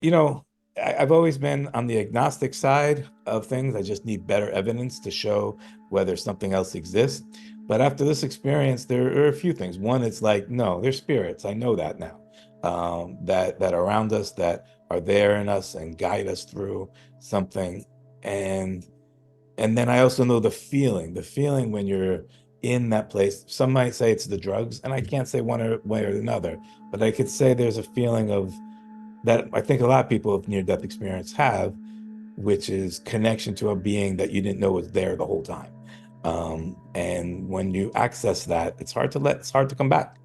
You know, I've always been on the agnostic side of things. I just need better evidence to show whether something else exists. But after this experience, there are a few things. One, it's like, no, they're spirits. I know that now. That are around us, that are there in us and guide us through something. And and then I also know the feeling when you're in that place. Some might say it's the drugs, and I can't say one or way or another, but I could say there's a feeling of that I think a lot of people with near-death experience have, which is connection to a being that you didn't know was there the whole time. And when you access that, it's hard to come back.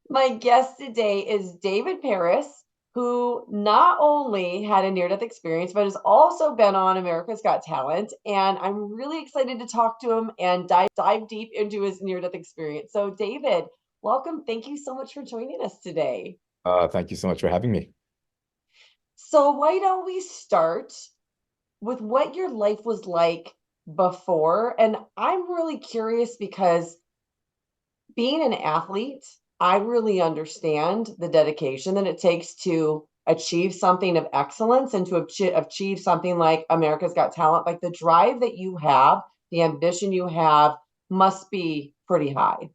My guest today is David Paris, who not only had a near death experience, but has also been on America's Got Talent. And I'm really excited to talk to him and dive deep into his near death experience. So, David, welcome. Thank you so much for joining us today. Thank you so much for having me. So, why don't we start with what your life was like before? And I'm really curious because being an athlete, I really understand the dedication that it takes to achieve something of excellence and to achieve something like America's Got Talent. Like the drive that you have, the ambition you have must be pretty high.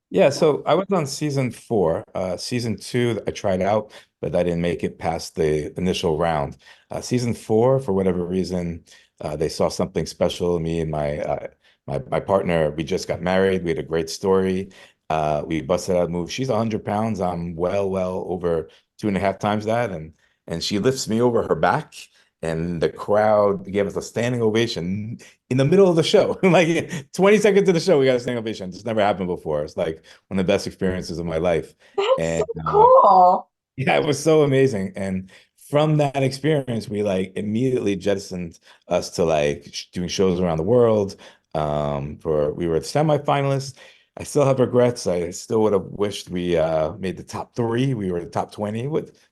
Yeah, so I was on season four. Season two, I tried out, but I didn't make it past the initial round. Season four, for whatever reason, they saw something special in me and my partner. We just got married. We had a great story. We busted out a move. She's 100 pounds. I'm well over two and a half times that, and she lifts me over her back. And the crowd gave us a standing ovation in the middle of the show. Like 20 seconds to the show, we got a standing ovation. This never happened before. It's like one of the best experiences of my life. That's so And cool. yeah, it was so amazing. And from that experience, we like immediately jettisoned us to like doing shows around the world. For we were semifinalists. I still have regrets. I still would have wished we made the top three. We were the top 20,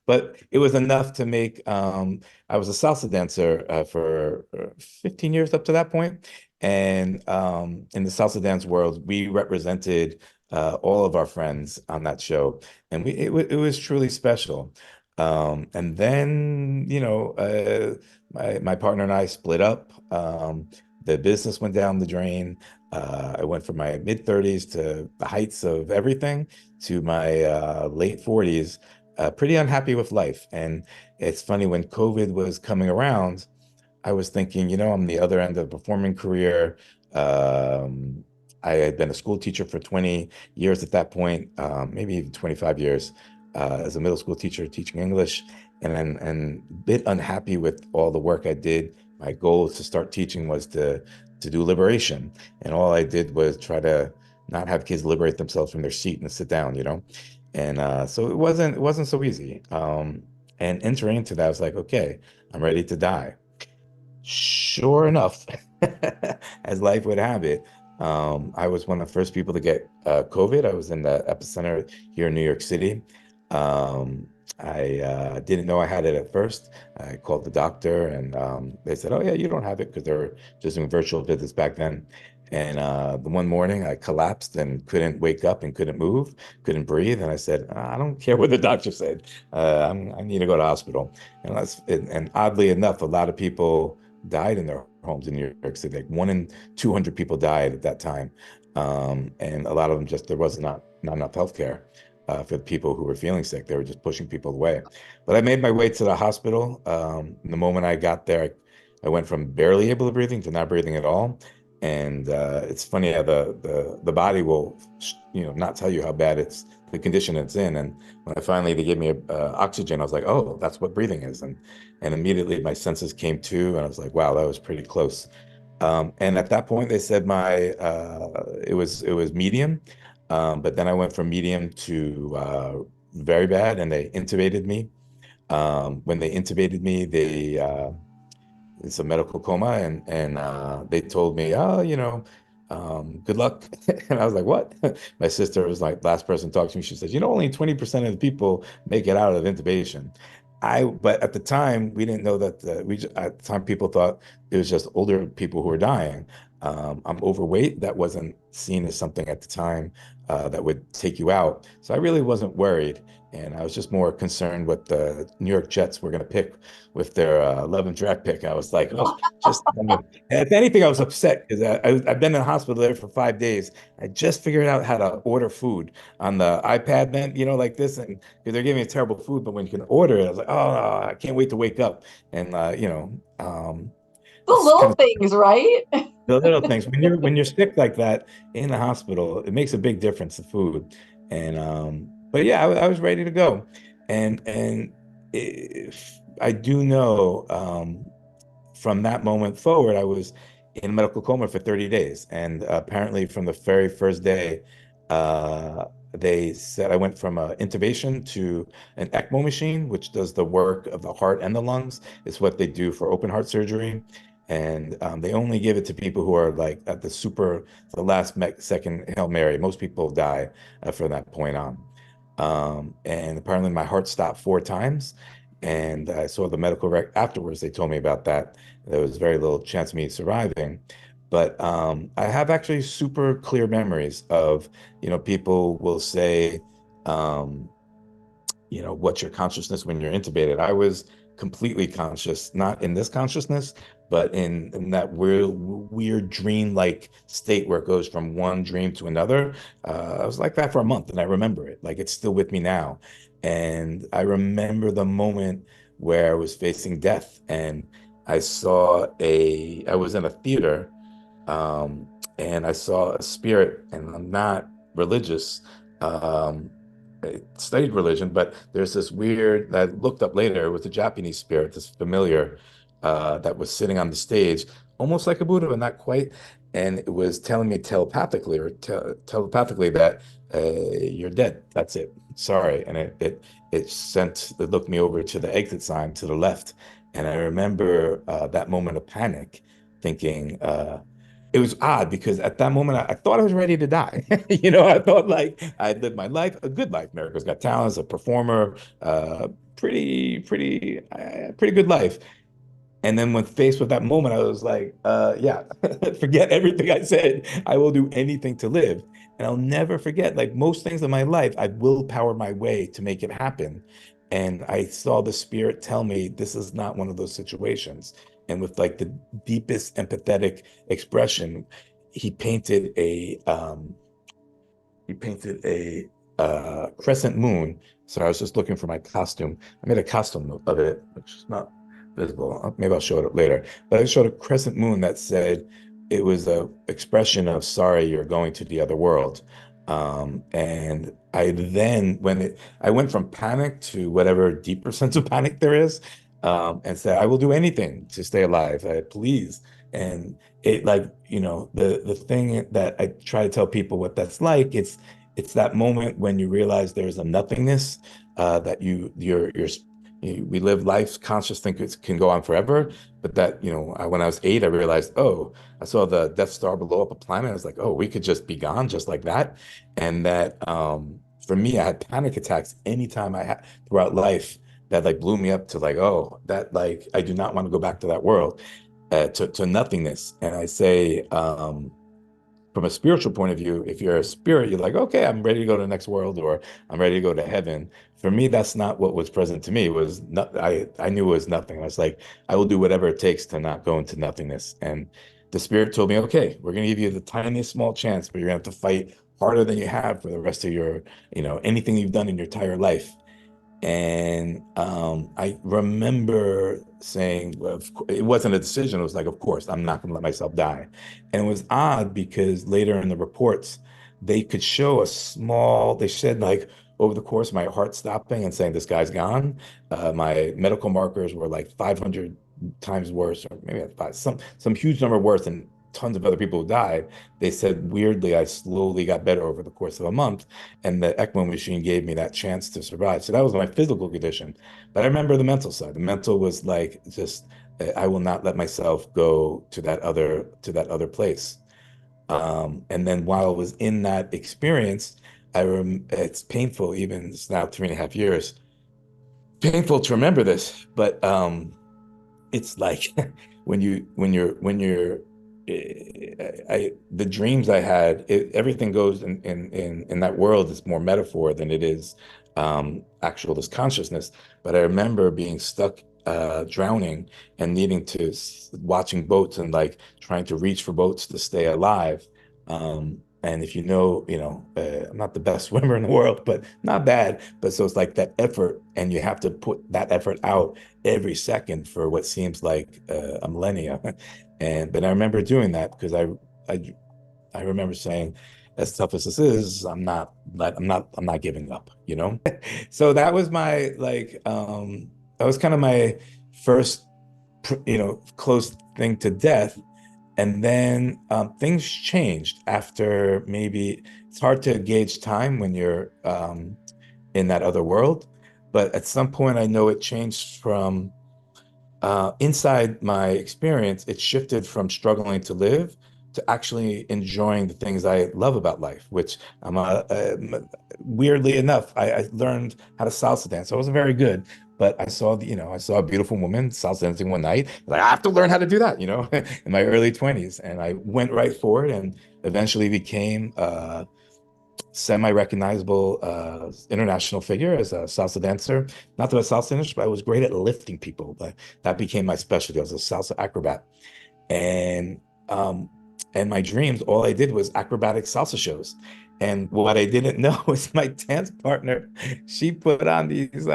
but it was enough to make. I was a salsa dancer for 15 years up to that point, and in the salsa dance world, we represented all of our friends on that show and it was truly special. And then, my partner and I split up. The business went down the drain. I went from my mid 30s to the heights of everything to my late 40s, pretty unhappy with life. And it's funny when COVID was coming around, I was thinking, I'm the other end of the performing career. Um, I had been a school teacher for 20 years at that point, maybe even 25 years, as a middle school teacher teaching English, and a bit unhappy with all the work I did. My goal to start teaching was to do liberation, and all I did was try to not have kids liberate themselves from their seat and sit down. And so it wasn't so easy. And entering into that, I was like, okay, I'm ready to die. Sure enough, as life would have it, I was one of the first people to get COVID. I was in the epicenter here in New York City. I didn't know I had it at first. I called the doctor and they said, "Oh yeah, you don't have it," because they were just doing virtual visits back then. And the one morning I collapsed and couldn't wake up and couldn't move, couldn't breathe. And I said, "I don't care what the doctor said. I need to go to the hospital." And oddly enough, a lot of people died in their homes in New York City. Like 1 in 200 people died at that time. And a lot of them just, there was not enough healthcare for the people who were feeling sick. They were just pushing people away. But I made my way to the hospital. The moment I got there, I went from barely able to breathing to not breathing at all. And it's funny how the body will, not tell you how bad it's the condition it's in. And when I finally they gave me oxygen, I was like, oh, that's what breathing is. And immediately my senses came to, and I was like, wow, that was pretty close. And at that point, they said it was medium, but then I went from medium to very bad, and they intubated me. When they intubated me, it's a medical coma, and they told me, oh, good luck. And I was like, what? My sister was like, last person talked to me. She says, only 20% of the people make it out of intubation. But at the time, we didn't know that at the time, people thought it was just older people who were dying. I'm overweight. That wasn't seen as something at the time that would take you out. So I really wasn't worried. And I was just more concerned what the New York Jets were going to pick with their 11th draft pick. I was like, oh, just, if anything, I was upset because I've been in the hospital there for 5 days. I just figured out how to order food on the iPad, man, like this. And because they're giving me terrible food, but when you can order it, I was like, oh, no, I can't wait to wake up. And, The it's kind little of things, right? the little things when you're sick like that in the hospital, it makes a big difference, the food. And but yeah, I was ready to go. And if I do know from that moment forward, I was in medical coma for 30 days. And apparently, from the very first day, uh, they said I went from an intubation to an ECMO machine, which does the work of the heart and the lungs. It's what they do for open heart surgery. And they only give it to people who are like at the last second Hail Mary. Most people die from that point on. And apparently, my heart stopped 4 times. And I saw the medical rec afterwards. They told me about that. There was very little chance of me surviving. But I have actually super clear memories of, people will say, um, what's your consciousness when you're intubated? I was completely conscious, not in this consciousness, but in that weird dream-like state where it goes from one dream to another. I was like that for a month, and I remember it. Like it's still with me now. And I remember the moment where I was facing death, and I was in a theater, um, and I saw a spirit, and I'm not religious. Um, I studied religion, but there's this weird that I looked up later. It was a Japanese spirit, this familiar that was sitting on the stage, almost like a Buddha, but not quite. And it was telling me telepathically or telepathically that you're dead. That's it. Sorry. And it looked me over to the exit sign to the left. And I remember that moment of panic, thinking, it was odd because at that moment I thought I was ready to die. I thought like I'd lived my life, a good life. America's Got Talent, as a performer, pretty good life. And then when faced with that moment, I was like, yeah, forget everything I said. I will do anything to live. And I'll never forget, like most things in my life, I willpower my way to make it happen. And I saw the spirit tell me this is not one of those situations. And with like the deepest empathetic expression, he painted a he painted a crescent moon. So I was just looking for my costume. I made a costume of it, which is not visible. Maybe I'll show it later. But I showed a crescent moon that said it was a expression of sorry, you're going to the other world. And I then I went from panic to whatever deeper sense of panic there is, and said, I will do anything to stay alive. Please. And it like, the thing that I try to tell people what that's like, it's that moment when you realize there's a nothingness, that we live life conscious, think it can go on forever, but that, when I was 8, I realized, oh, I saw the Death Star blow up a planet. I was like, oh, we could just be gone just like that. And that, for me, I had panic attacks anytime I had throughout life that like blew me up to like, oh, that like, I do not want to go back to that world, to nothingness. And I say, from a spiritual point of view, if you're a spirit, you're like, okay, I'm ready to go to the next world, or I'm ready to go to heaven. For me, that's not what was present to me. It was not, I knew it was nothing. I was like, I will do whatever it takes to not go into nothingness. And the spirit told me, okay, we're going to give you the tiniest small chance, but you're going to have to fight harder than you have for the rest of your, anything you've done in your entire life. And I remember saying, well, it wasn't a decision. It was like, of course, I'm not going to let myself die. And it was odd because later in the reports, they could show they said like over the course of my heart stopping and saying, this guy's gone. My medical markers were like 500 times worse, or maybe some huge number worse than tons of other people who died. They said, weirdly, I slowly got better over the course of a month. And the ECMO machine gave me that chance to survive. So that was my physical condition. But I remember the mental side. The mental was like just I will not let myself go to that other place. And then while I was in that experience, it's painful, even it's now 3.5 years. Painful to remember this, but it's like when you're the dreams I had, everything goes in that world is more metaphor than it is actual this consciousness. But I remember being stuck drowning and needing to watching boats and like trying to reach for boats to stay alive. And if I'm not the best swimmer in the world, but not bad. But so it's like that effort, and you have to put that effort out every second for what seems like a millennia. And but I remember doing that because I I remember saying, as tough as this is, I'm not giving up, you know? So that was my like that was kind of my first close thing to death. And then things changed after maybe it's hard to gauge time when you're in that other world. But at some point, I know it changed from inside my experience, it shifted from struggling to live to actually enjoying the things I love about life, which weirdly enough, I learned how to salsa dance. I wasn't very good, but I saw a beautiful woman salsa dancing one night. Like, I have to learn how to do that, in my early 20s. And I went right for it and eventually became semi-recognizable international figure as a salsa dancer. Not that I was salsa dancer, but I was great at lifting people. But that became my specialty. I was a salsa acrobat, and um, and my dreams, all I did was acrobatic salsa shows. And what I didn't know was my dance partner, she put on these,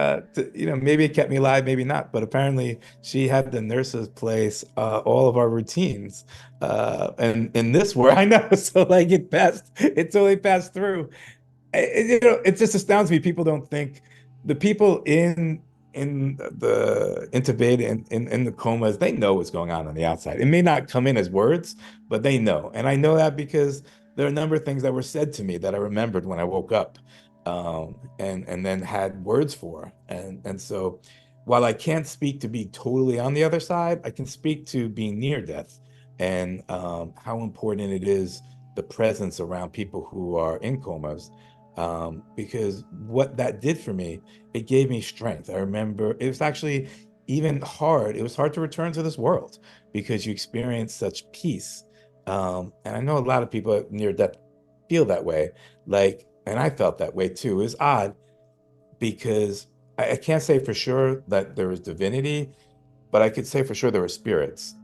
maybe it kept me alive, maybe not, but apparently she had the nurses place all of our routines. And in this where I know, so like it totally passed through. It just astounds me. People don't think the people in the intubated in the comas, they know what's going on the outside. It may not come in as words, but they know. And I know that because there are a number of things that were said to me that I remembered when I woke up, and then had words for. And so while I can't speak to be totally on the other side, I can speak to being near death and how important it is the presence around people who are in comas, because what that did for me, it gave me strength. I remember it was actually even hard. It was hard to return to this world because you experience such peace. And I know a lot of people near death feel that way. Like, and I felt that way too. It was odd because I can't say for sure that there was divinity, but I could say for sure there were spirits.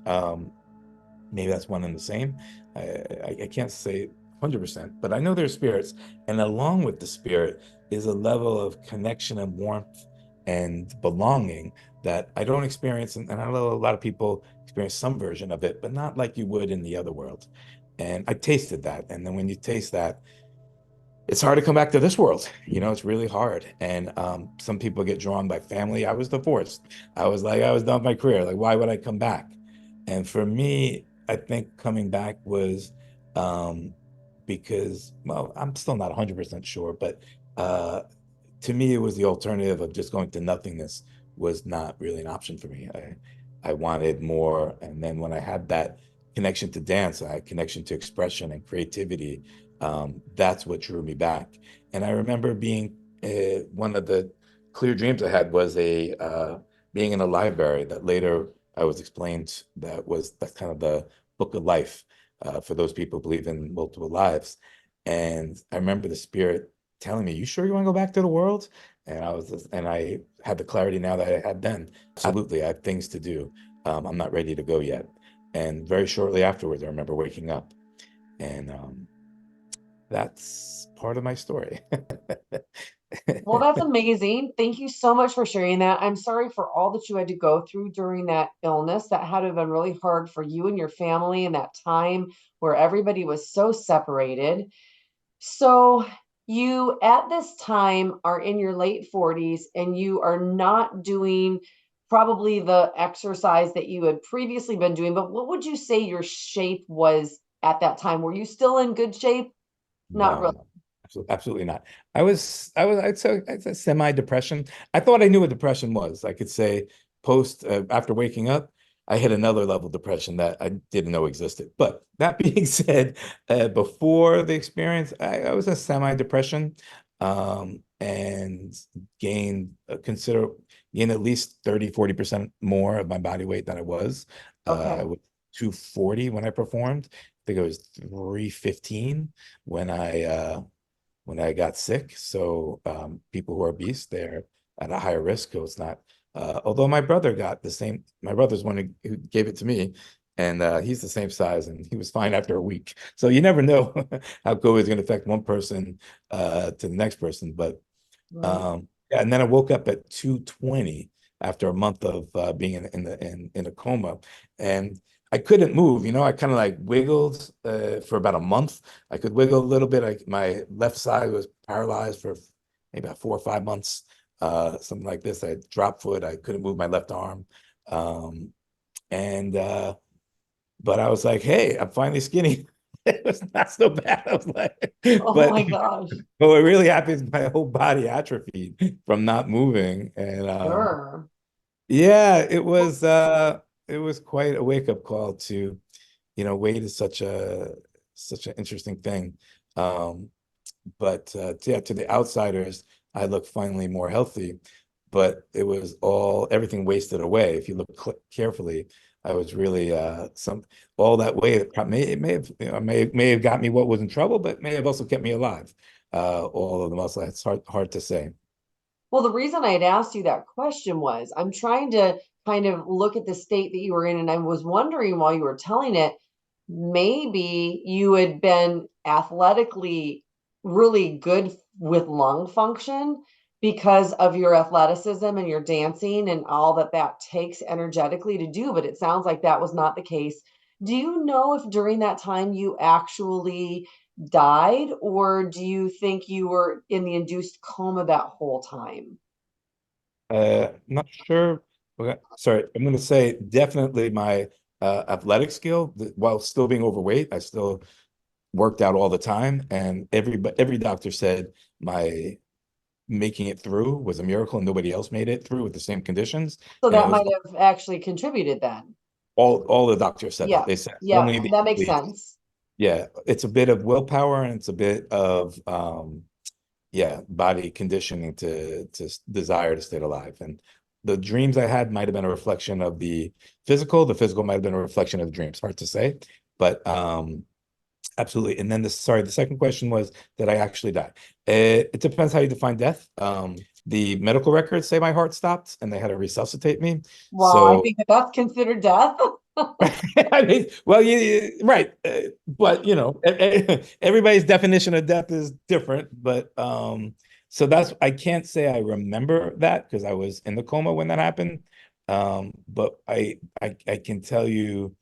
Maybe that's one and the same. I can't say 100%, but I know there's spirits. And along with the spirit is a level of connection and warmth and belonging that I don't experience. And I know a lot of people experience some version of it, but not like you would in the other world. And I tasted that. And then when you taste that, it's hard to come back to this world. It's really hard. And some people get drawn by family. I was divorced. I was like, I was done with my career. Like, why would I come back? And for me, I think coming back was um, because, well, I'm still not 100% sure, but uh, to me, it was the alternative of just going to nothingness was not really an option for me. I wanted more. And then when I had that connection to dance, I had connection to expression and creativity. That's what drew me back. And I remember being one of the clear dreams I had was a being in a library that later I was explained that's kind of the book of life for those people who believe in multiple lives. And I remember the spirit telling me, "You sure you want to go back to the world?" And I had the clarity now that I had then. Absolutely, I have things to do. I'm not ready to go yet. And very shortly afterwards, I remember waking up, and that's part of my story. Well, that's amazing. Thank you so much for sharing that. I'm sorry for all that you had to go through during that illness. That had to have been really hard for you and your family in that time where everybody was so separated. So, you at this time are in your late 40s and you are not doing probably the exercise that you had previously been doing, but what would you say your shape was at that time? Were you still in good shape? Not No, really. no, absolutely not. I'd say semi-depression. I thought I knew what depression was. I could say after waking up, I hit another level of depression that I didn't know existed. But that being said, before the experience, I was a semi-depression, and gained gained at least 30, 40% more of my body weight than I was. I Okay. was 240 when I performed. I think it was 315 when I got sick. So people who are obese, they're at a higher risk. So it's not. Although my brother got the same. My brother's one who gave it to me, and he's the same size, and he was fine after a week. So you never know how COVID is going to affect one person to the next person. But Right. yeah, and then I woke up at 220 after a month of being in a coma, and I couldn't move. I kind of like wiggled for about a month. I could wiggle a little bit. My left side was paralyzed for maybe about 4 or 5 months, something like this. I had drop foot. I couldn't move my left arm, and but I was like, hey, I'm finally skinny. It was not so bad. I was like, Oh but my gosh. but what really happened is my whole body atrophied from not moving. And Sure. yeah, it was quite a wake-up call to, weight is such an interesting thing. Um, but yeah, to the outsiders, I look finally more healthy, but it was everything wasted away. If you look carefully, I was really some all that way. It may have may have got me what was in trouble, but may have also kept me alive. All of the muscle. It's hard to say. Well, the reason I had asked you that question was I'm trying to kind of look at the state that you were in, and I was wondering while you were telling it, maybe you had been athletically really good with lung function because of your athleticism and your dancing and all that that takes energetically to do, but it sounds like that was not the case. Do you know if during that time you actually died, or do you think you were in the induced coma that whole time? Not sure. Okay, sorry, I'm going to say definitely my athletic skill, while still being overweight, I still worked out all the time, and every doctor said my making it through was a miracle, and nobody else made it through with the same conditions. So And it that was might have actually contributed then. all the doctors said that. Yeah. They said Yeah, only the that makes athletes. sense. Yeah, it's a bit of willpower and it's a bit of yeah, body conditioning to desire to stay alive. And the dreams I had might have been a reflection of the physical. The physical might have been a reflection of the dreams. Hard to say, but absolutely. And then the second question was that I actually died. It depends how you define death. The medical records say my heart stopped and they had to resuscitate me. Well, I So think that that's considered death. I mean, well, right, but everybody's definition of death is different. But so I can't say I remember that because I was in the coma when that happened. But I can tell you,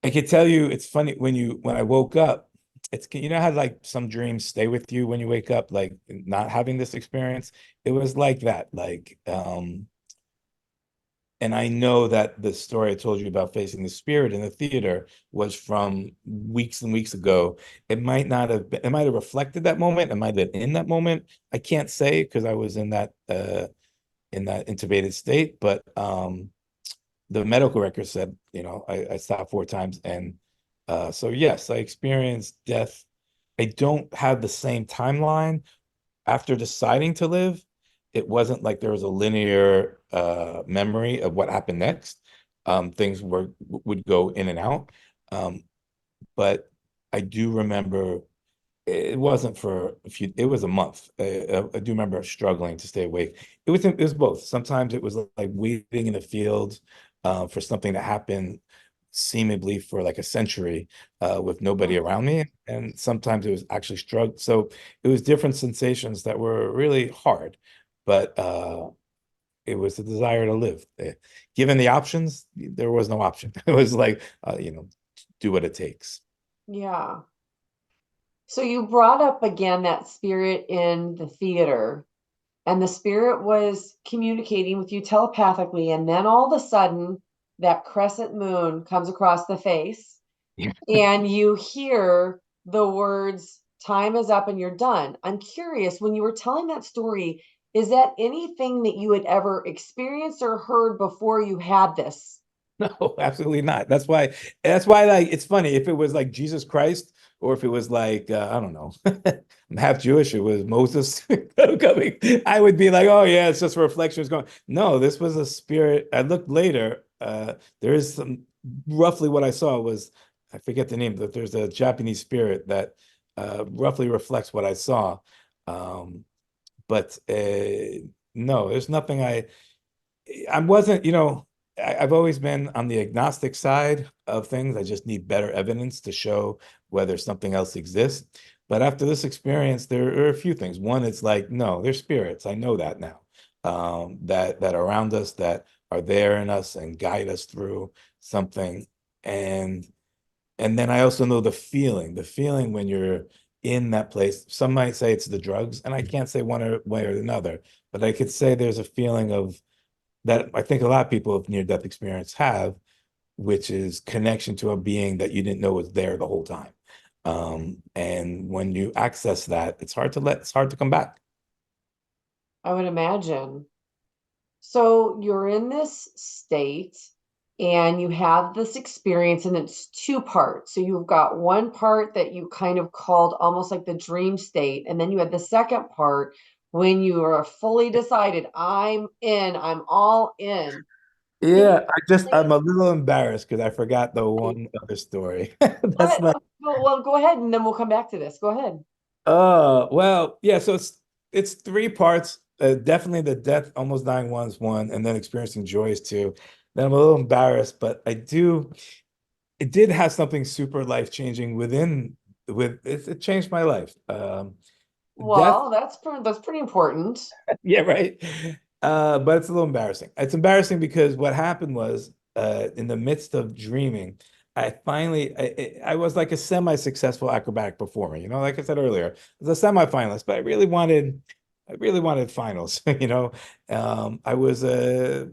it's funny when I woke up. It's how like some dreams stay with you when you wake up, like not having this experience. It was like that, like and I know that the story I told you about facing the spirit in the theater was from weeks and weeks ago. It might not have been, it might have reflected that moment. It might have been in that moment. I can't say because I was in that intubated state, but the medical record said, I stopped 4 times. And so yes, I experienced death. I don't have the same timeline after deciding to live. It wasn't like there was a linear memory of what happened next. Things would go in and out. Um, but I do remember it wasn't for a few, it was a month. I do remember struggling to stay awake. It was both. Sometimes it was like waiting in the field for something to happen seemingly for like a century with nobody around me. And sometimes it was actually struggle. So it was different sensations that were really hard, but it was the desire to live. Given the options, there was no option. It was like, do what it takes. Yeah. So you brought up again that spirit in the theater, and the spirit was communicating with you telepathically, and then all of a sudden that crescent moon comes across the face and you hear the words, time is up and you're done. I'm curious, when you were telling that story, is that anything that you had ever experienced or heard before you had this? No, absolutely not. That's why like it's funny if it was like Jesus Christ or if it was like I don't know. I'm half Jewish. It was Moses coming. I would be like, "Oh yeah, it's just a reflection." It's going. No, this was a spirit. I looked later. There is some roughly what I saw was, I forget the name, but there's a Japanese spirit that roughly reflects what I saw. Um, but no, there's nothing I wasn't, I've always been on the agnostic side of things. I just need better evidence to show whether something else exists. But after this experience, there are a few things. One, it's like, no, they're spirits. I know that now. That are around us, that are there in us and guide us through something. And and then I also know the feeling when you're in that place. Some might say it's the drugs, and I can't say one or way or another, but I could say there's a feeling of that I think a lot of people with near-death experience have, which is connection to a being that you didn't know was there the whole time. And when you access that, it's hard to come back. I would imagine. So you're in this state and you have this experience, and it's two parts. So you've got one part that you kind of called almost like the dream state, and then you had the second part when you are fully decided, I'm all in. Can you Yeah, I'm explain a little embarrassed because I forgot the one other story. That's what? like, Well, go ahead and then we'll come back to this. Go ahead. well, yeah, so it's three parts. Definitely the death, almost dying one's one, and then experiencing joy is two. Then I'm a little embarrassed, but it did have something super life-changing it changed my life. Death, Well, that's pretty important. yeah, right. But it's a little embarrassing. It's embarrassing because what happened was, in the midst of dreaming, I was like a semi-successful acrobatic performer. Like I said earlier, I was a semi-finalist, but I really wanted finals. We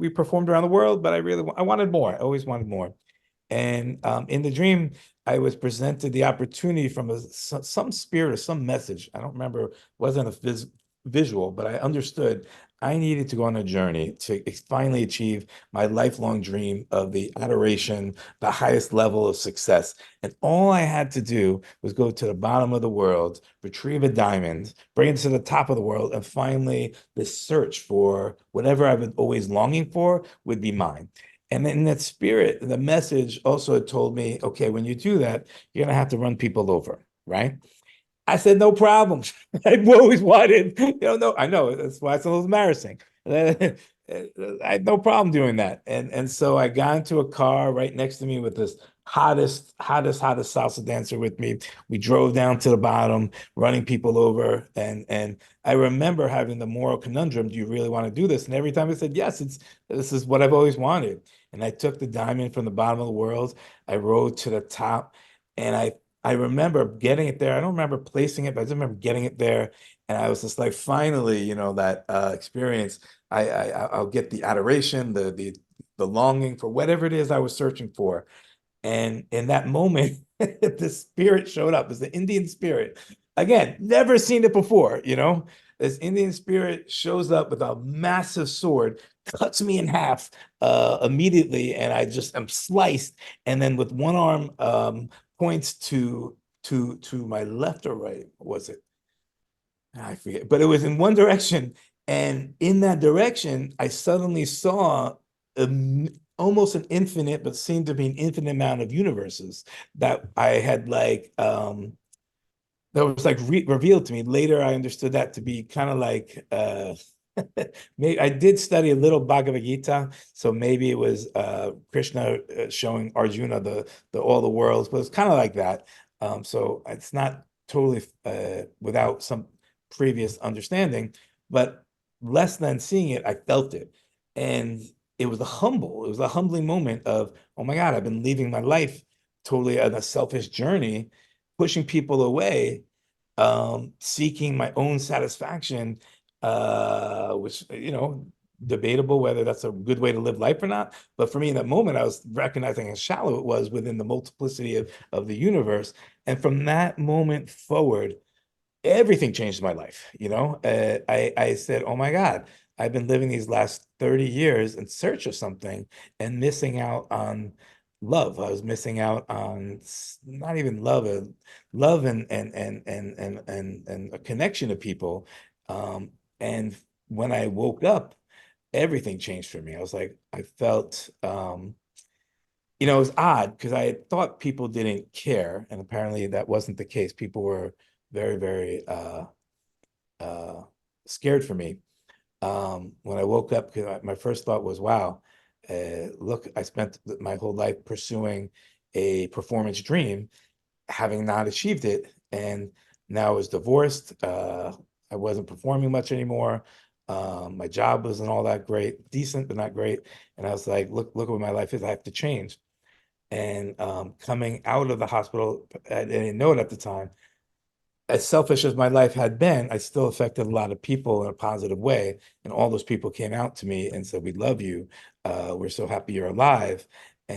performed around the world, but I wanted more. I always wanted more. And in the dream, I was presented the opportunity from some spirit or some message. I don't remember, it wasn't a visual, but I understood I needed to go on a journey to finally achieve my lifelong dream of the adoration, the highest level of success. And all I had to do was go to the bottom of the world, retrieve a diamond, bring it to the top of the world, and finally, this search for whatever I've been always longing for would be mine. And in that spirit, the message also had told me, okay, when you do that, you're going to have to run people over, right? I said, no problem. I've always wanted, no, I know that's why it's a little embarrassing. I had no problem doing that. And so I got into a car right next to me with this hottest salsa dancer with me. We drove down to the bottom, running people over. And I remember having the moral conundrum, do you really want to do this? And every time I said, yes, this is what I've always wanted. And I took the diamond from the bottom of the world. I rode to the top, and I remember getting it there. I don't remember placing it, but I just remember getting it there. And I was just like, finally, that experience. I'll get the adoration, the longing for whatever it is I was searching for. And in that moment, the spirit showed up. It's the Indian spirit. Again, never seen it before. This Indian spirit shows up with a massive sword, cuts me in half immediately, and I just am sliced. And then with one arm, points to my left or right, was it? I forget, but it was in one direction. And in that direction, I suddenly saw almost an infinite, but seemed to be an infinite amount of universes that I had that was like revealed to me. Later, I understood that to be kind of like maybe I did study a little Bhagavad Gita, so maybe it was Krishna showing Arjuna the all the worlds, but it's kind of like that. So it's not totally without some previous understanding, but less than seeing it, I felt it, and it was a humbling moment of, oh my God, I've been leaving my life totally on a selfish journey, pushing people away, seeking my own satisfaction, which, debatable whether that's a good way to live life or not. But for me in that moment, I was recognizing how shallow it was within the multiplicity of the universe. And from that moment forward, everything changed my life. I said, oh my God, I've been living these last 30 years in search of something and missing out on love. I was missing out on not even love, love and a connection to people. And when I woke up, everything changed for me. I was like, I felt It was odd because I thought people didn't care, and apparently that wasn't the case. People were very, very uh, scared for me. When I woke up, 'cause my first thought was, wow, look, I spent my whole life pursuing a performance dream, having not achieved it, and now I was divorced. I wasn't performing much anymore. My job wasn't all that great, decent, but not great. And I was like, look what my life is. I have to change. And coming out of the hospital, I didn't know it at the time, as selfish as my life had been, I still affected a lot of people in a positive way. And all those people came out to me and said, "We love you. We're so happy you're alive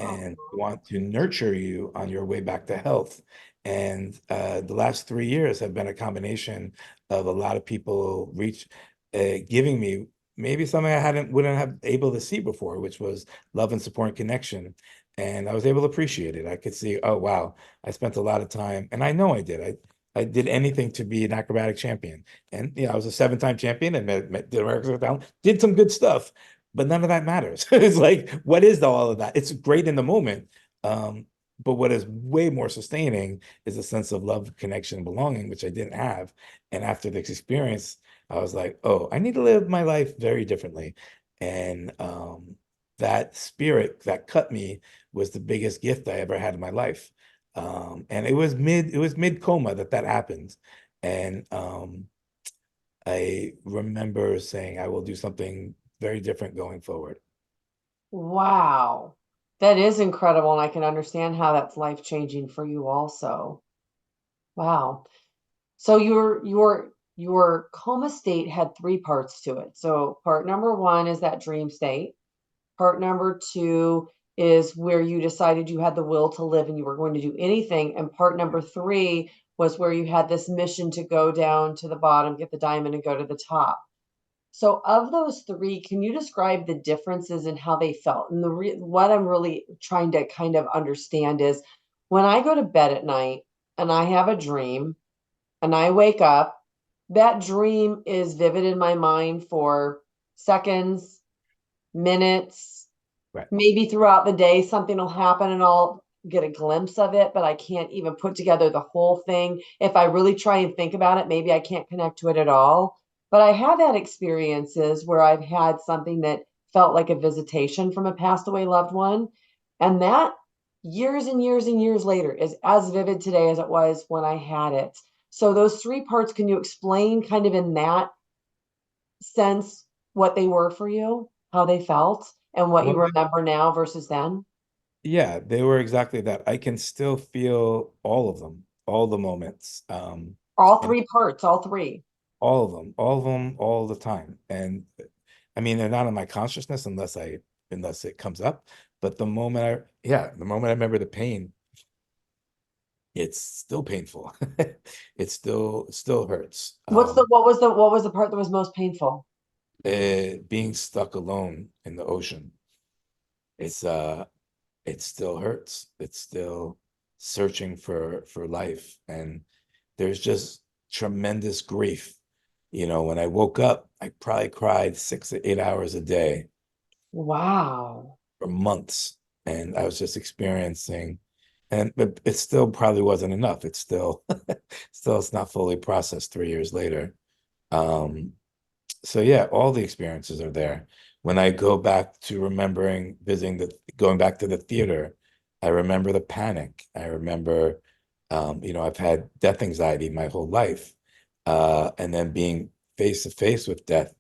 Oh, and want to nurture you on your way back to health." And the last 3 years have been a combination of a lot of people giving me maybe something I hadn't wouldn't have able to see before, which was love and support and connection. And I was able to appreciate it. I could see, oh wow, I spent a lot of time, and I know I did. I did anything to be an acrobatic champion. And I was a 7-time champion and did America's Got Talent, did some good stuff, but none of that matters. It's like, what is all of that? It's great in the moment. Um, but what is way more sustaining is a sense of love, connection, and belonging, which I didn't have. And after this experience, I was like, oh, I need to live my life very differently. And that spirit that cut me was the biggest gift I ever had in my life. And it was mid coma that happened. And I remember saying, I will do something very different going forward. wow. That is incredible, and I can understand how that's life-changing for you also. Wow. So your coma state had three parts to it. So part number one is that dream state. Part number two is where you decided you had the will to live and you were going to do anything. And part number three was where you had this mission to go down to the bottom, get the diamond, and go to the top. So, of those three, can you describe the differences in how they felt? And what I'm really trying to kind of understand is when I go to bed at night and I have a dream and I wake up, that dream is vivid in my mind for seconds, minutes, Right. maybe throughout the day something will happen and I'll get a glimpse of it, but I can't even put together the whole thing. If I really try and think about it, maybe I can't connect to it at all. But I have had experiences where I've had something that felt like a visitation from a passed away loved one. And that years and years and years later is as vivid today as it was when I had it. So, those three parts, can you explain kind of in that sense what they were for you, how they felt, and what you Well, remember now versus then? yeah, they were exactly that. I can still feel all of them, all the moments, All and three parts, all three. all of them, all the time. And I mean, they're not in my consciousness unless it comes up. But the moment I remember the pain, it's still painful. It still hurts. What was the part that was most painful? Being stuck alone in the ocean. It's it still hurts. It's still searching for life. And there's just tremendous grief. When I woke up, I probably cried 6 to 8 hours a day Wow. for months. And I was just experiencing, and but it still probably wasn't enough. It's still still it's not fully processed 3 years later. Um, so yeah, all the experiences are there. When I go back to remembering going back to the theater, I remember the panic. I remember, I've had death anxiety my whole life. And then being face to face with death.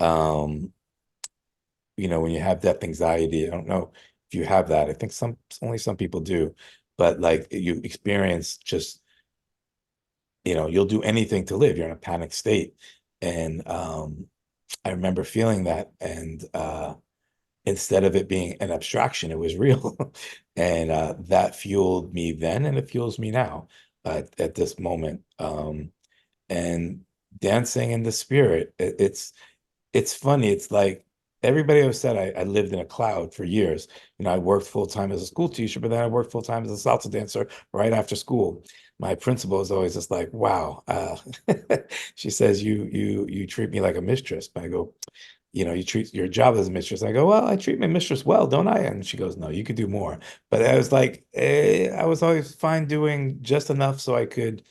Um, when you have death anxiety, I don't know if you have that. I think only some people do, but like you experience just, you'll do anything to live. You're in a panic state. And I remember feeling that, and instead of it being an abstraction, it was real. And that fueled me then, and it fuels me now at this moment. And dancing in the spirit, it's funny. It's like everybody always said I lived in a cloud for years. I worked full time as a school teacher, but then I worked full time as a salsa dancer right after school. My principal is always just like, "Wow," she says, "You treat me like a mistress." But I go, you treat your job as a mistress. I go, well, I treat my mistress well, don't I? And she goes, no, you could do more. But I was like, I was always fine doing just enough so I could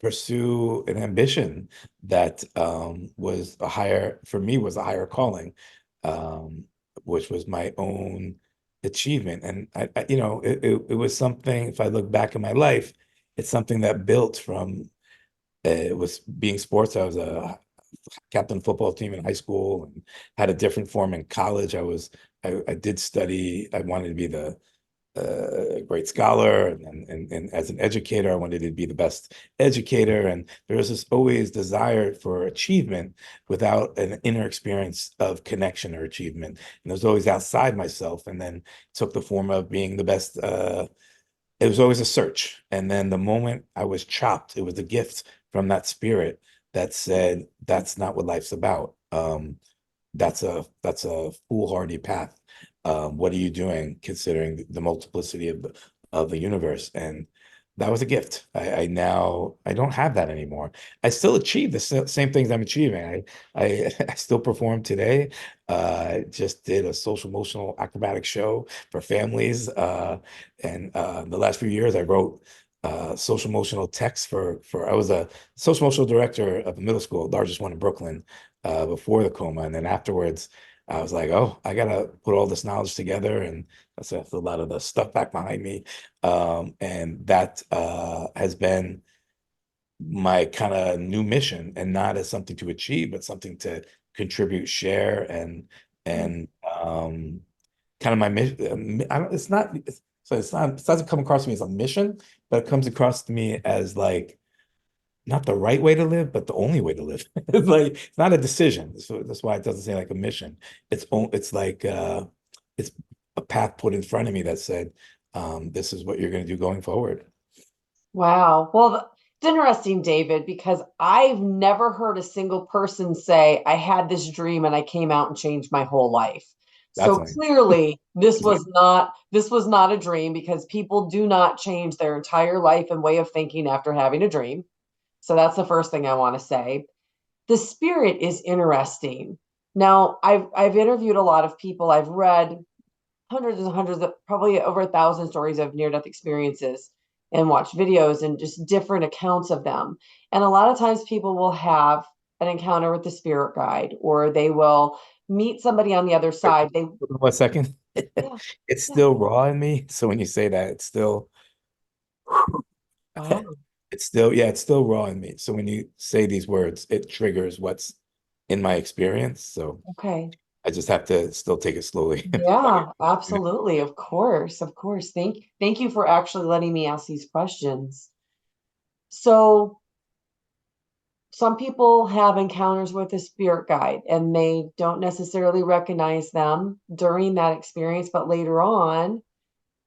pursue an ambition that was a higher, for me, was a higher calling, um, which was my own achievement. And it was something, if I look back in my life, it's something that built from, it was being sports. I was a captain football team in high school and had a different form in college. I did study. I wanted to be the great scholar, and as an educator, I wanted to be the best educator. And there was this always desire for achievement without an inner experience of connection or achievement. And it was always outside myself, and then took the form of being the best. It was always a search. And then the moment I was chopped, it was a gift from that spirit that said, that's not what life's about. That's a foolhardy path. What are you doing considering the multiplicity of the universe? And that was a gift. I don't have that anymore. I still achieve the same things I'm achieving. I still perform today. Just did a social emotional acrobatic show for families. And the last few years I wrote social emotional text for I was a social emotional director of a middle school, largest one in Brooklyn, before the coma. And then afterwards, I was like, oh, I gotta put all this knowledge together, and that's a lot of the stuff back behind me. And that has been my kind of new mission, and not as something to achieve, but something to contribute, share, and kind of my mission. It's not, so it's not, it doesn't come across to me as a mission, but it comes across to me as like not the right way to live, but the only way to live. It's like it's not a decision. So that's why it doesn't say like a mission. It's like it's a path put in front of me that said, this is what you're going to do going forward. Wow. Well, it's interesting, David, because I've never heard a single person say, I had this dream and I came out and changed my whole life. That's So like, clearly it's like this was not a dream, because people do not change their entire life and way of thinking after having a dream. So that's the first thing I want to say. The spirit is interesting. Now, I've interviewed a lot of people. I've read hundreds and hundreds of, probably over 1,000 stories of near-death experiences, and watched videos and just different accounts of them. And a lot of times people will have an encounter with the spirit guide, or they will meet somebody on the other wait, side. They, 1 second. yeah, It's yeah. still raw in me. So when you say that, it's still Wow. yeah, it's still raw in me. So when you say these words, it triggers what's in my experience. So Okay. I just have to still take it slowly. Yeah, absolutely. Of course. Of course. Thank you for actually letting me ask these questions. So some people have encounters with a spirit guide and they don't necessarily recognize them during that experience, but later on,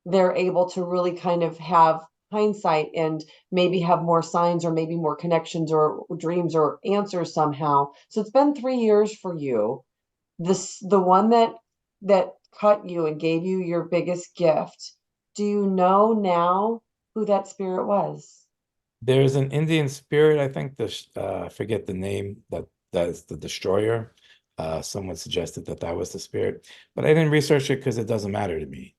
they're able to really kind of have hindsight and maybe have more signs or maybe more connections or dreams or answers somehow. So it's been 3 years for you. The one that cut you and gave you your biggest gift. Do you know now who that spirit was? There's an Indian spirit, I think I forget the name, that is the destroyer. Someone suggested that that was the spirit, but I didn't research it because it doesn't matter to me.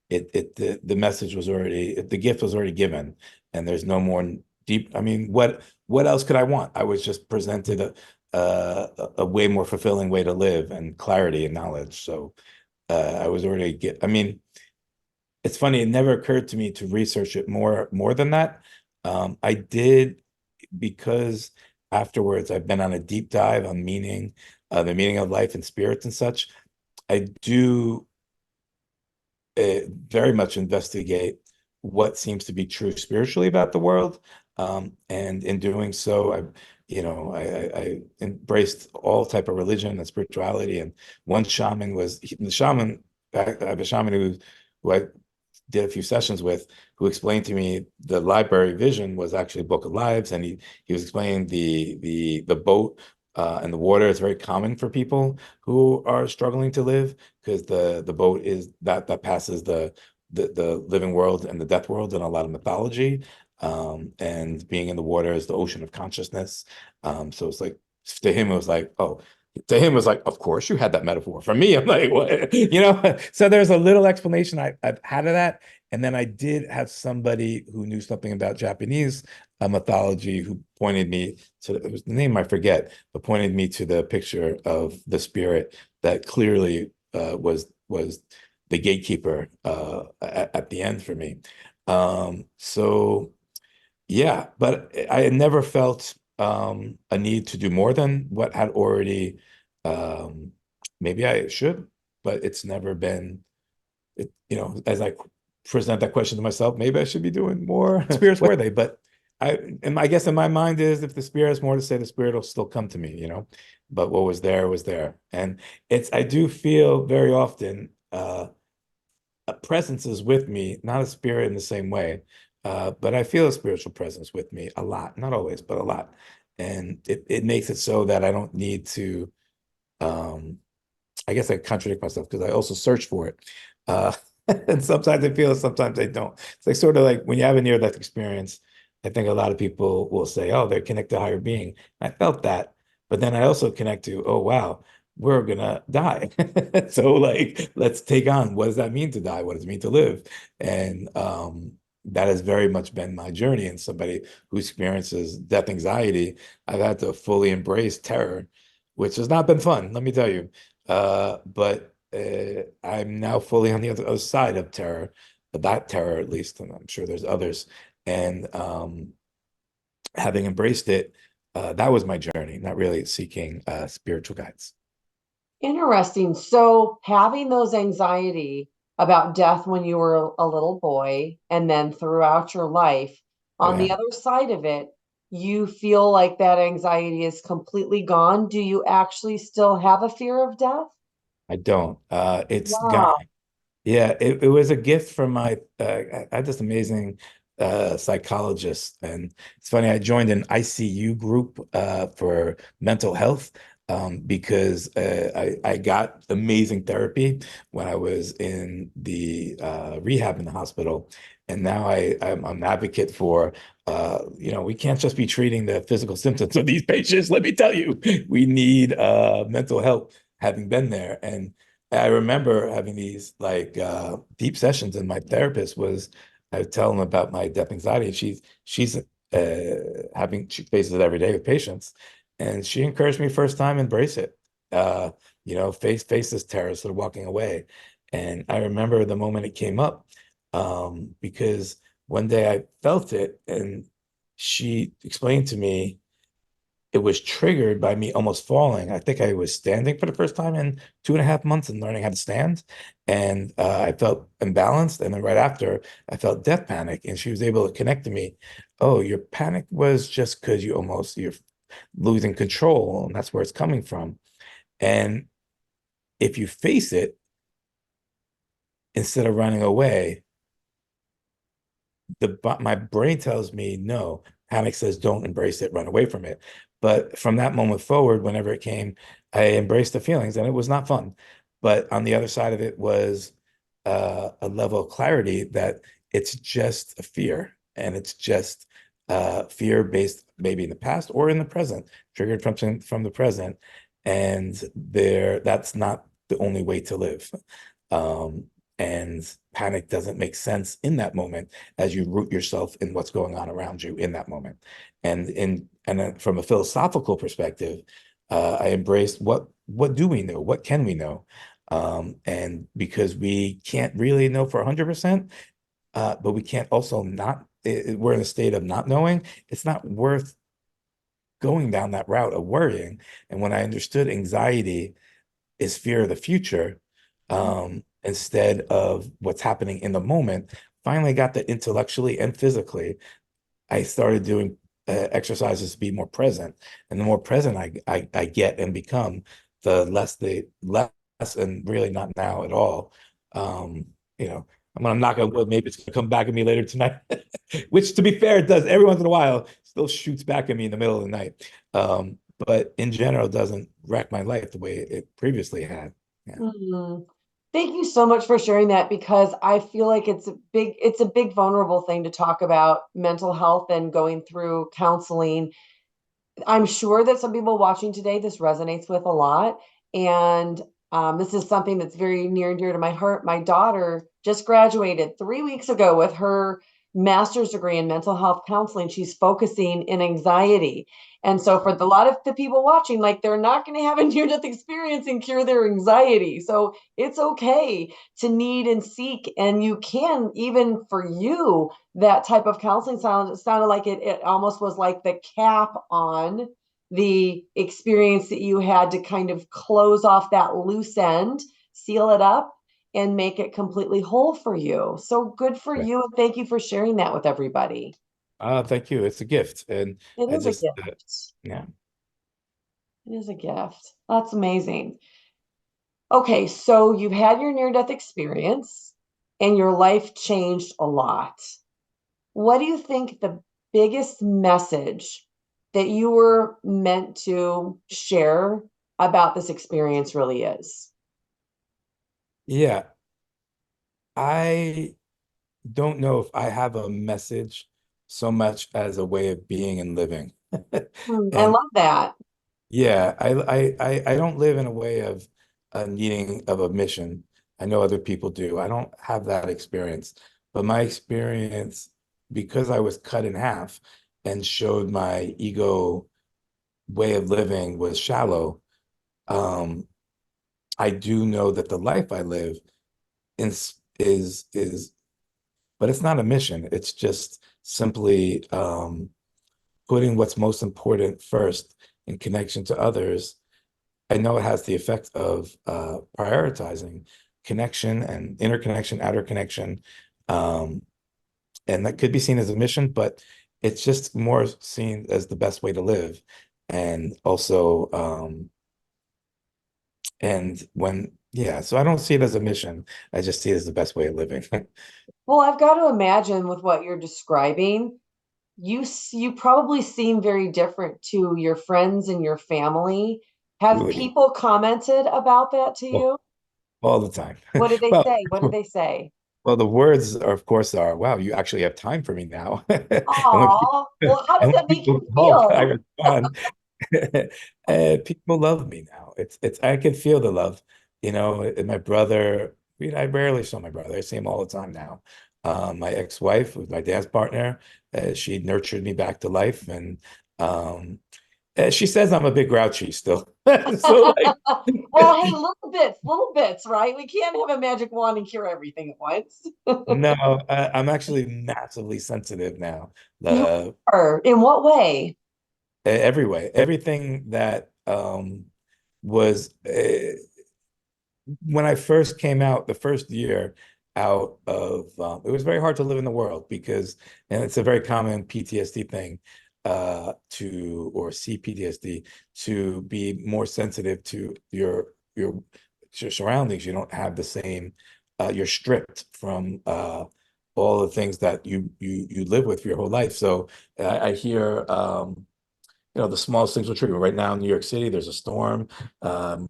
The message was already, the gift was already given, and there's no more deep. I mean, what else could I want? I was just presented a way more fulfilling way to live, and clarity and knowledge. So I was already get. I mean, it's funny, it never occurred to me to research it more than that. I did, because afterwards I've been on a deep dive on meaning, the meaning of life and spirits and such. I do very much investigate what seems to be true spiritually about the world. And in doing so, I embraced all type of religion and spirituality. And one shaman was the shaman. I have a shaman who I did a few sessions with, who explained to me the library vision was actually a book of lives, and he was explaining the boat and the water is very common for people who are struggling to live, because the boat is that passes the living world and the death world in a lot of mythology. And being in the water is the ocean of consciousness. So it's like, to him it was like, oh, To him was like, of course you had that metaphor. For me, I'm like, what? You know? So there's a little explanation I've had of that. And then I did have somebody who knew something about Japanese mythology who pointed me to, it was the name I forget, but pointed me to the picture of the spirit that clearly was the gatekeeper at the end for me. So yeah, but I had never felt a need to do more than what had already. Um, Maybe I should, but it's never been. As I present that question to myself, maybe I should be doing more. Spirits were they? But I guess in my mind is if the spirit has more to say, the spirit will still come to me. But what was there was there, and I do feel very often. A presence is with me, not a spirit in the same way, but I feel a spiritual presence with me a lot, not always, but a lot. And it makes it so that I don't need to, um, I guess I contradict myself because I also search for it. Uh, and sometimes I feel it, sometimes I don't. It's like sort of like when you have a near-death experience, I think a lot of people will say, oh, they're connected to higher being. I felt that. But then I also connect to, oh, wow, we're gonna die. So like, let's take on what does that mean to die? What does it mean to live? And that has very much been my journey. And somebody who experiences death anxiety, I've had to fully embrace terror, which has not been fun, let me tell you. But I'm now fully on the other side of terror, that terror at least, and I'm sure there's others. And having embraced it, that was my journey, not really seeking spiritual guides. Interesting. So having those anxiety about death when you were a little boy and then throughout your life, on the Yeah, other side of it, you feel like that anxiety is completely gone. Do you actually still have a fear of death? I don't. It's gone. Wow. Yeah, it was a gift from I had this amazing psychologist. And it's funny, I joined an ICU group for mental health because I got amazing therapy when I was in the rehab in the hospital. And now I'm an advocate for, we can't just be treating the physical symptoms of these patients. Let me tell you, we need mental health having been there. And I remember having these like deep sessions, and my therapist was, I would tell him about my death anxiety, and she's she faces it every day with patients, and she encouraged me first time embrace it, uh, face this terror, sort of walking away, and I remember the moment it came up, because one day I felt it, and she explained to me it was triggered by me almost falling. I think I was standing for the first time in 2.5 months and learning how to stand. And I felt imbalanced. And then right after, I felt death panic. And she was able to connect to me. Oh, your panic was just because you're losing control. And that's where it's coming from. And if you face it instead of running away, my brain tells me no. Panic says don't embrace it, run away from it. But from that moment forward, whenever it came, I embraced the feelings, and it was not fun. But on the other side of it was a level of clarity that it's just a fear, and it's just fear based maybe in the past or in the present, triggered from the present, and that's not the only way to live. Um, and panic doesn't make sense in that moment as you root yourself in what's going on around you in that moment. And then from a philosophical perspective, I embraced what do we know? What can we know? And because we can't really know for 100%, but we can't also not, we're in a state of not knowing, it's not worth going down that route of worrying. And when I understood anxiety is fear of the future, instead of what's happening in the moment, finally got that intellectually and physically. I started doing exercises to be more present. And the more present I get and become, the less and really not now at all. Um, I'm gonna knock on wood, maybe it's gonna come back at me later tonight. Which to be fair, it does every once in a while, still shoots back at me in the middle of the night. But in general, it doesn't wreck my life the way it previously had. Yeah. Mhm. Thank you so much for sharing that because I feel like it's a big vulnerable thing to talk about mental health and going through counseling, I'm sure that some people watching today this resonates with a lot. And this is something that's very near and dear to my heart. My daughter just graduated 3 weeks ago with her master's degree in mental health counseling. She's focusing in anxiety. And so, for a lot of the people watching, like they're not going to have a near death experience and cure their anxiety. So, it's okay to need and seek. And you can, even for you, that type of counseling sounded like it almost was like the cap on the experience that you had to kind of close off that loose end, seal it up, and make it completely whole for you. So good for Yeah. you. And thank you for sharing that with everybody. Thank you. It's a gift. And It I is a just, gift. yeah. It is a gift. That's amazing. Okay, so you've had your near death experience and your life changed a lot. What do you think the biggest message that you were meant to share about this experience really is? Yeah. I don't know if I have a message so much as a way of being and living. I And love that. yeah, I don't live in a way of a needing of a mission. I know other people do. I don't have that experience. But my experience, because I was cut in half and showed my ego way of living was shallow, um, I do know that the life I live is but it's not a mission. It's just simply putting what's most important first in connection to others. I know it has the effect of prioritizing connection and interconnection, outer connection. Um, and that could be seen as a mission, but it's just more seen as the best way to live. And also, and when, yeah, so I don't see it as a mission. I just see it as the best way of living. Well, I've got to imagine with what you're describing, you probably seem very different to your friends and your family. Have Really, people commented about that to all, you? all the time. What did they Well, say? What did they say? well, the words are, of course, are, wow, you actually have time for me now. And when people, Oh, well, how does and when that make you people talk, I feel? respond. People love me now. I can feel the love. And my brother, I rarely saw my brother. I see him all the time now. My ex-wife was my dad's partner. She nurtured me back to life. And she says I'm a bit grouchy still. So like, Well, hey, little bits, right? We can't have a magic wand and cure everything at once. no, I'm actually massively sensitive now. You The are. In what way? every way, everything that was when I first came out, the first year out of it was very hard to live in the world because, and it's a very common PTSD thing, to or CPTSD to be more sensitive to your surroundings. You don't have the same, you're stripped from all the things that you live with for your whole life. So I hear the smallest things will trigger. Right now in New York City, there's a storm.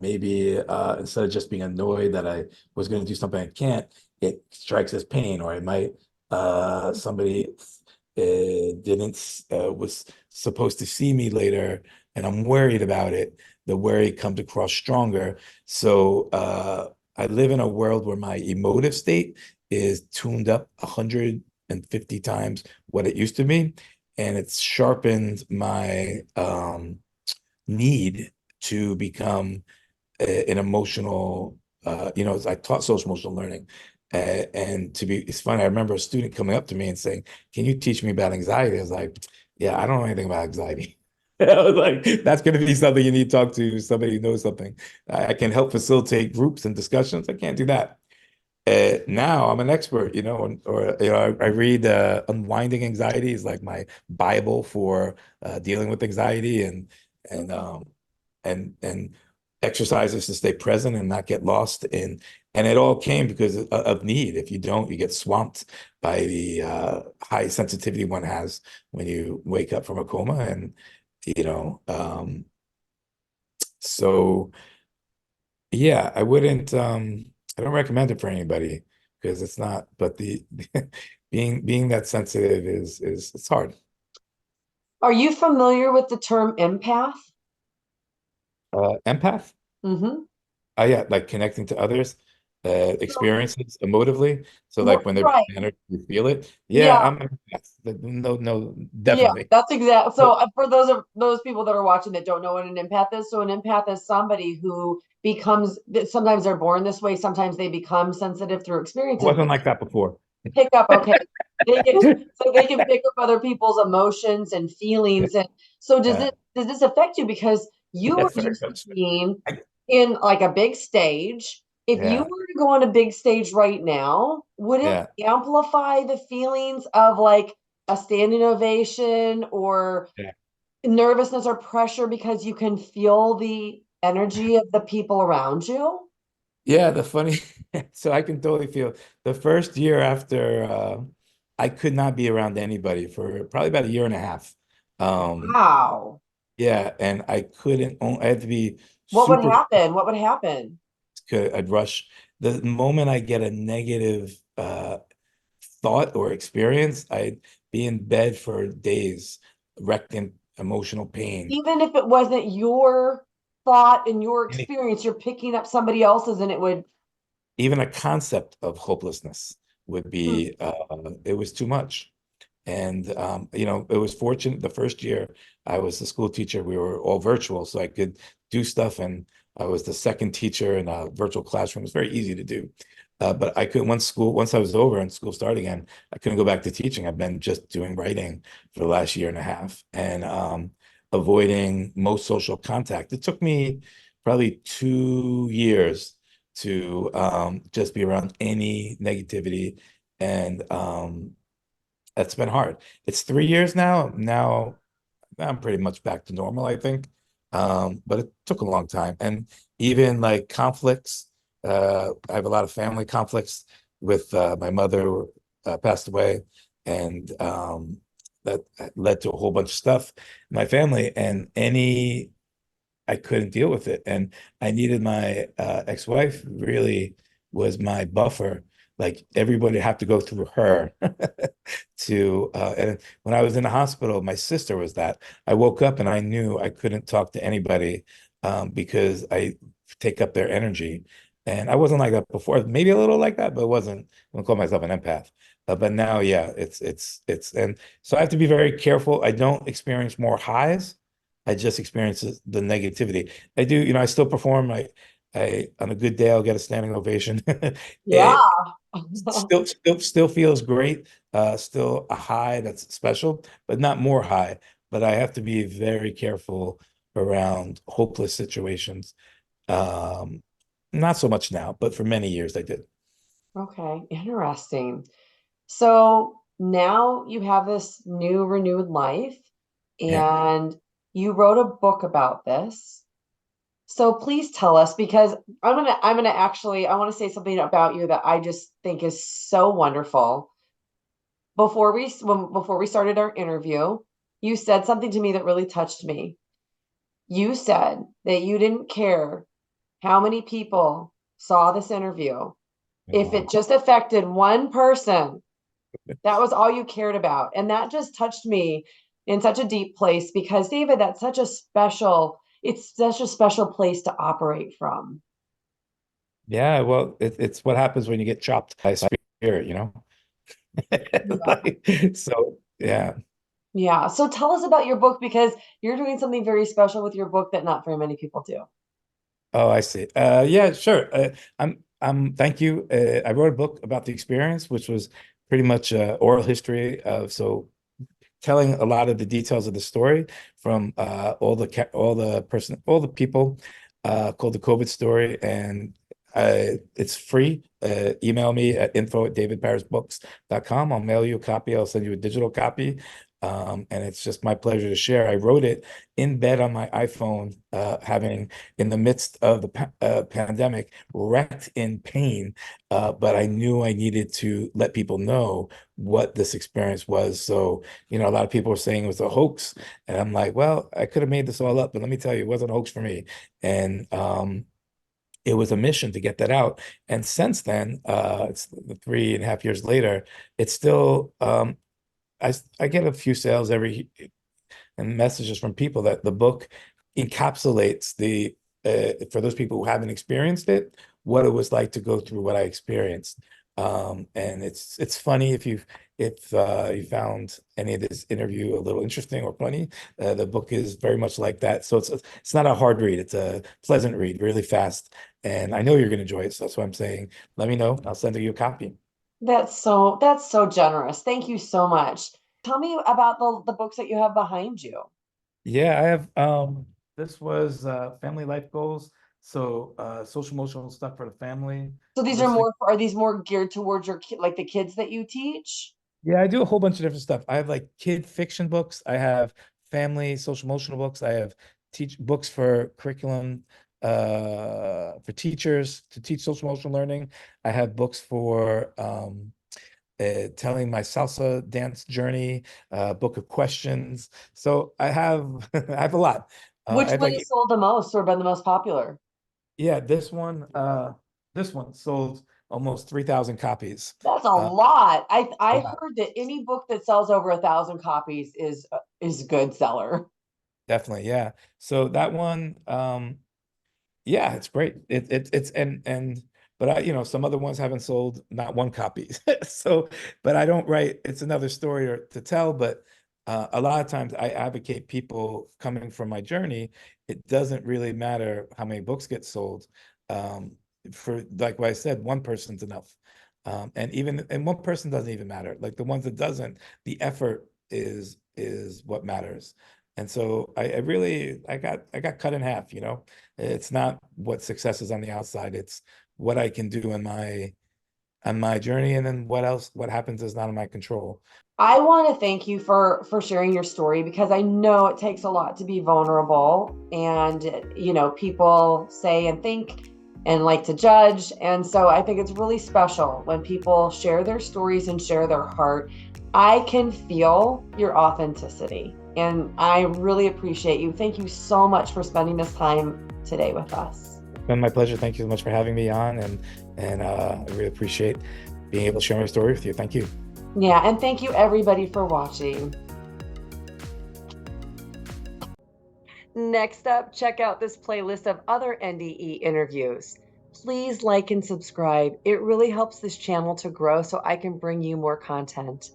Maybe instead of just being annoyed that I was going to do something I can't, it strikes as pain, or I might somebody didn't was supposed to see me later, and I'm worried about it. The worry comes across stronger. So I live in a world where my emotive state is tuned up 150 times what it used to be, and it's sharpened my need to become an emotional, I taught social emotional learning. And it's funny, I remember a student coming up to me and saying, can you teach me about anxiety? I was like, yeah, I don't know anything about anxiety. I was like, that's going to be something you need to talk to somebody who knows something. I can help facilitate groups and discussions. I can't do that. Now I'm an expert, or I read Unwinding Anxiety is like my Bible for dealing with anxiety, and exercises to stay present and not get lost in. And it all came because of need. If you don't, you get swamped by the high sensitivity one has when you wake up from a coma, and you know, um, so. Yeah, I don't recommend it for anybody because it's not, but the being that sensitive is it's hard. Are you familiar with the term empath? Empath? Mm-hmm. Yeah, like connecting to others, experiences emotively. So like when they're Right. being mannered, you feel it. Yeah, Yeah. no, no, Yeah, definitely. that's exact. So But for those people that are watching that don't know what an empath is, so an empath is somebody who becomes, sometimes they're born this way, sometimes they become sensitive through it experiences, wasn't like that before. pick up, okay, they can, so they can pick up other people's emotions and feelings. And so Yeah, does this affect you, because you were yes, very used to much. being I, in like a big stage? If you yeah, were to go on a big stage right now, would it yeah, amplify the feelings of like a standing ovation or yeah. nervousness or pressure because you can feel the energy of the people around you? Yeah, the funny, so I can totally feel the first year after I could not be around anybody for probably about a year and a half. Um, Wow. yeah, and I couldn't, I had to be What would super happen? What would happen? good. I'd rush. The moment I get a negative thought or experience, I'd be in bed for days, wrecked in emotional pain. Even if it wasn't your thought and your Any, experience, you're picking up somebody else's and it would. even a concept of hopelessness would Hmm. be, it was too much. And it was fortunate the first year I was the school teacher, we were all virtual, so I could do stuff. And I was the second teacher in a virtual classroom. It was very easy to do. But I couldn't, once I was over and school started again, I couldn't go back to teaching. I've been just doing writing for the last year and a half and avoiding most social contact. It took me probably 2 years to just be around any negativity. And that's been hard. It's 3 years now. Now I'm pretty much back to normal, I think. But it took a long time. And even like conflicts, I have a lot of family conflicts with my mother who passed away, and that led to a whole bunch of stuff in my family. And I couldn't deal with it. And I needed my ex-wife really was my buffer. Like everybody had to go through her and when I was in the hospital, my sister was that. I woke up and I knew I couldn't talk to anybody because I take up their energy. And I wasn't like that before, maybe a little like that, but it wasn't, I don't call myself an empath. But now, yeah, and so I have to be very careful. I don't experience more highs. I just experience the negativity. I do, I still perform. On a good day, I'll get a standing ovation. Yeah. It still feels great. Still a high that's special, but not more high. But I have to be very careful around hopeless situations. Um, Not so much now, but for many years I did. Okay, interesting. So now you have this new renewed life Yeah. and you wrote a book about this. So please tell us, because I'm gonna actually, I want to say something about you that I just think is so wonderful. Before we started our interview, you said something to me that really touched me. You said that you didn't care how many people saw this interview. If it Wow. just affected one person, that was all you cared about. And that just touched me in such a deep place, because David, it's such a special place to operate from. Yeah, well, it's what happens when you get chopped by spirit. Yeah. Like, so yeah. Yeah. So tell us about your book, because you're doing something very special with your book that not very many people do. Oh, I see. Yeah, sure. Thank you. I wrote a book about the experience, which was pretty much oral history of so telling a lot of the details of the story from all the people called the COVID story, and it's free. Email me at info@davidparisbooks.com. I'll mail you a copy. I'll send you a digital copy. And it's just my pleasure to share. I wrote it in bed on my iPhone, having in the midst of the pandemic, wrecked in pain. But I knew I needed to let people know what this experience was. So a lot of people were saying it was a hoax. And I'm like, well, I could have made this all up, but let me tell you, it wasn't a hoax for me. And it was a mission to get that out. And since then, it's 3.5 years later, it's still I get a few sales and messages from people that the book encapsulates the for those people who haven't experienced it, what it was like to go through what I experienced. And it's funny if you found any of this interview a little interesting or funny. The book is very much like that. So it's not a hard read. It's a pleasant read, really fast. And I know you're going to enjoy it. So that's what I'm saying. Let me know. I'll send you a copy. That's so generous. Thank you so much. Tell me about the books that you have behind you. Yeah, I have this was family life goals. So social emotional stuff for the family, So these listening. are these more geared towards your like the kids that you teach? Yeah, I do a whole bunch of different stuff. I have like kid fiction books. I have family social emotional books. I have teach books for curriculum for teachers to teach social emotional learning. I have books for telling my salsa dance journey, book of questions. So I have I have a lot. I Which have one like has sold the most or been the most popular? yeah, this one sold almost 3,000 copies. That's a Uh, lot. I yeah, heard that any book that sells over 1,000 copies is a good seller. definitely. Yeah. So that one, yeah, it's great. It's and but I, some other ones haven't sold not one copy. So, but I don't write, it's another story to tell, but a lot of times I advocate people coming from my journey, it doesn't really matter how many books get sold. Um, for like what I said, one person's enough. And one person doesn't even matter. Like the ones that doesn't, the effort is what matters. And so I really I got cut in half, you know. It's not what success is on the outside. It's what I can do on my journey, and then what happens is not in my control. I want to thank you for sharing your story because I know it takes a lot to be vulnerable and people say and think and like to judge, and so I think it's really special when people share their stories and share their heart. I can feel your authenticity and I really appreciate you. Thank you so much for spending this time today with us. It's been my pleasure. Thank you so much for having me on, and I really appreciate being able to share my story with you. Thank you. Yeah, and thank you everybody for watching. Next up, check out this playlist of other NDE interviews. Please like and subscribe. It really helps this channel to grow so I can bring you more content.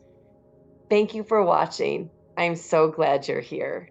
Thank you for watching. I'm so glad you're here.